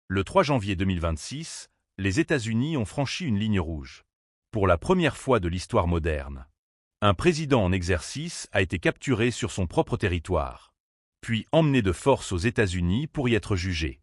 Le 3 janvier 2026, les États-Unis ont franchi une ligne rouge. Pour la première fois de l'histoire moderne, un président en exercice a été capturé sur son propre territoire, puis emmené de force aux États-Unis pour y être jugé.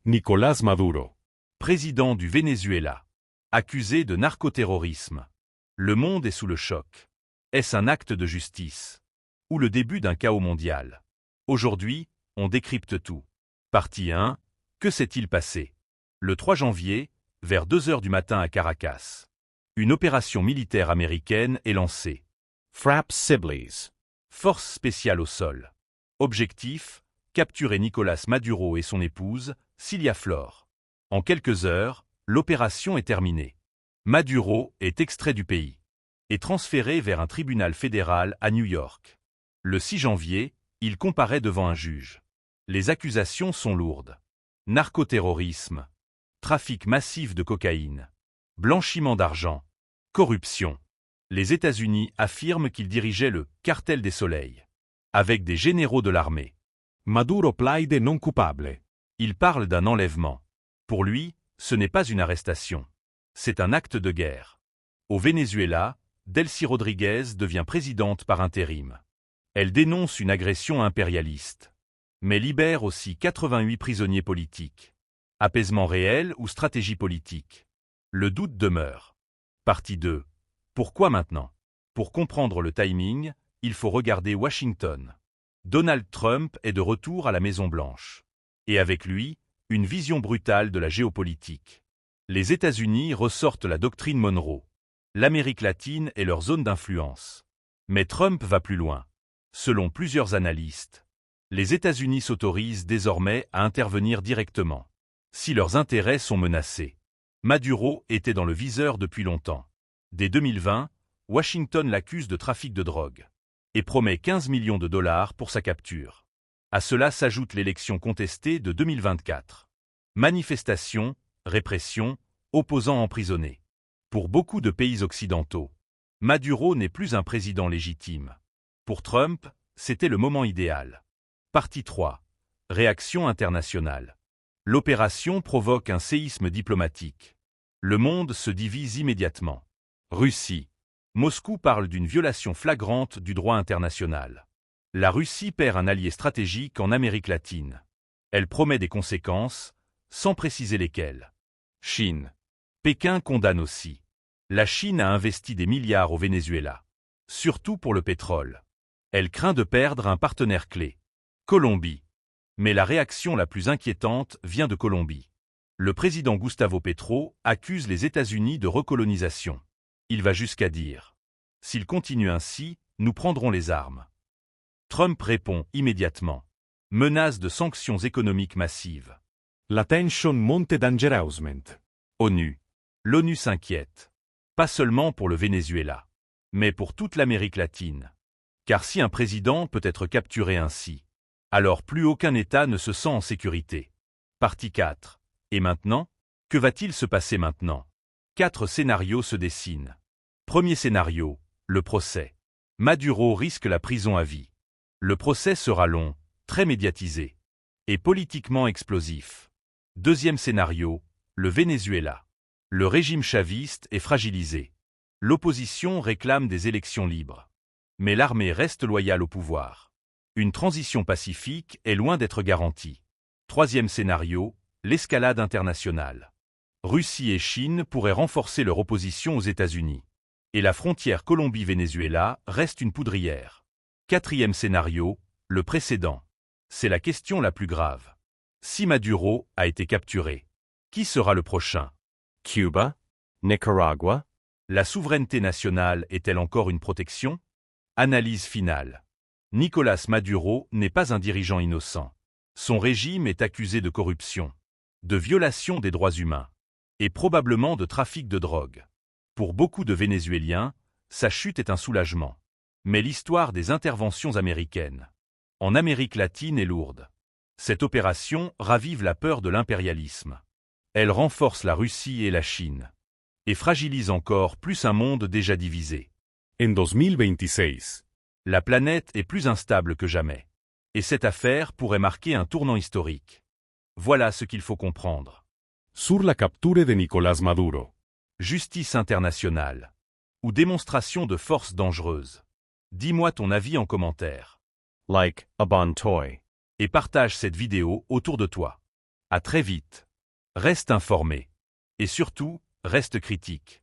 Nicolás Maduro. Président du Venezuela, accusé de narcoterrorisme. Le monde est sous le choc. Est-ce un acte de justice ou le début d'un chaos mondial? Aujourd'hui, on décrypte tout. Partie 1. Que s'est-il passé? Le 3 janvier, vers 2 heures du matin à Caracas, une opération militaire américaine est lancée. Fraps Sibley's. Force spéciale au sol. Objectif, capturer Nicolás Maduro et son épouse, Cilia Flor. En quelques heures, l'opération est terminée. Maduro est extrait du pays et transféré vers un tribunal fédéral à New York. Le 6 janvier, il comparaît devant un juge. Les accusations sont lourdes. Narcoterrorisme, trafic massif de cocaïne, blanchiment d'argent, corruption. Les États-Unis affirment qu'il dirigeait le « cartel des soleils » avec des généraux de l'armée. Maduro plaide non coupable. Il parle d'un enlèvement. Pour lui, ce n'est pas une arrestation. C'est un acte de guerre. Au Venezuela, Delcy Rodriguez devient présidente par intérim. Elle dénonce une agression impérialiste, mais libère aussi 88 prisonniers politiques. Apaisement réel ou stratégie politique? Le doute demeure. Partie 2. Pourquoi maintenant? Pour comprendre le timing, il faut regarder Washington. Donald Trump est de retour à la Maison-Blanche. Et avec lui, une vision brutale de la géopolitique. Les États-Unis ressortent la doctrine Monroe. L'Amérique latine est leur zone d'influence. Mais Trump va plus loin. Selon plusieurs analystes, les États-Unis s'autorisent désormais à intervenir directement, si leurs intérêts sont menacés. Maduro était dans le viseur depuis longtemps. Dès 2020, Washington l'accuse de trafic de drogue et promet 15 millions de dollars pour sa capture. À cela s'ajoute l'élection contestée de 2024. Manifestations, répression, opposants emprisonnés. Pour beaucoup de pays occidentaux, Maduro n'est plus un président légitime. Pour Trump, c'était le moment idéal. Partie 3. Réaction internationale. L'opération provoque un séisme diplomatique. Le monde se divise immédiatement. Russie. Moscou parle d'une violation flagrante du droit international. La Russie perd un allié stratégique en Amérique latine. Elle promet des conséquences, sans préciser lesquelles. Chine. Pékin condamne aussi. La Chine a investi des milliards au Venezuela, surtout pour le pétrole. Elle craint de perdre un partenaire clé. Colombie. Mais la réaction la plus inquiétante vient de Colombie. Le président Gustavo Petro accuse les États-Unis de recolonisation. Il va jusqu'à dire « S'il continue ainsi, nous prendrons les armes ». Trump répond immédiatement. Menace de sanctions économiques massives. La tension monte dangereusement. ONU. L'ONU s'inquiète. Pas seulement pour le Venezuela, mais pour toute l'Amérique latine. Car si un président peut être capturé ainsi, alors plus aucun État ne se sent en sécurité. Partie 4. Et maintenant? Que va-t-il se passer maintenant? 4 scénarios se dessinent. Premier scénario, le procès. Maduro risque la prison à vie. Le procès sera long, très médiatisé, et politiquement explosif. Deuxième scénario, le Venezuela. Le régime chaviste est fragilisé. L'opposition réclame des élections libres. Mais l'armée reste loyale au pouvoir. Une transition pacifique est loin d'être garantie. Troisième scénario, l'escalade internationale. Russie et Chine pourraient renforcer leur opposition aux États-Unis. Et la frontière Colombie-Venezuela reste une poudrière. Quatrième scénario, le précédent. C'est la question la plus grave. Si Maduro a été capturé, qui sera le prochain? Cuba? Nicaragua? La souveraineté nationale est-elle encore une protection? Analyse finale. Nicolás Maduro n'est pas un dirigeant innocent. Son régime est accusé de corruption, de violation des droits humains et probablement de trafic de drogue. Pour beaucoup de Vénézuéliens, sa chute est un soulagement. Mais l'histoire des interventions américaines en Amérique latine est lourde. Cette opération ravive la peur de l'impérialisme. Elle renforce la Russie et la Chine et fragilise encore plus un monde déjà divisé. En 2026. La planète est plus instable que jamais. Et cette affaire pourrait marquer un tournant historique. Voilà ce qu'il faut comprendre. Sur la capture de Nicolás Maduro. Justice internationale. Ou démonstration de force dangereuse. Dis-moi ton avis en commentaire. Like a bon toy. Et partage cette vidéo autour de toi. À très vite. Reste informé. Et surtout, reste critique.